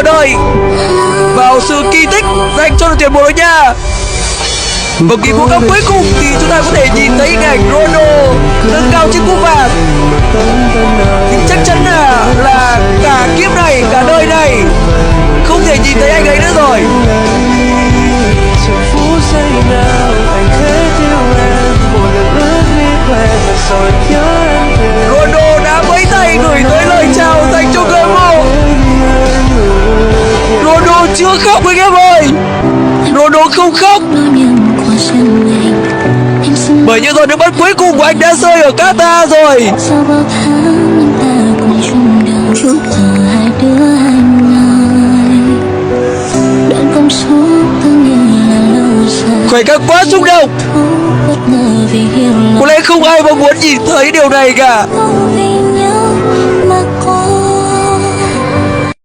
chờ đợi vào sự kỳ tích dành cho đội tuyển Bồ Đào Nha. Và kỳ World Cup cuối cùng thì chúng ta có thể nhìn thấy hình ảnh Ronaldo nâng cao chiếc cúp vàng. Nhưng chắc chắn là cả kiếp này, cả đời này không thể nhìn thấy anh ấy nữa rồi. Ronaldo đã vẫy tay gửi tới lời chào dành cho người hâm mộ. Ronaldo chưa khóc anh em ơi. Ronaldo không khóc, bởi những giọt nước mắt cuối cùng của anh đã rơi ở Qatar rồi. Khoảnh khắc quá xúc động, có lẽ không ai mong muốn nhìn thấy điều này cả.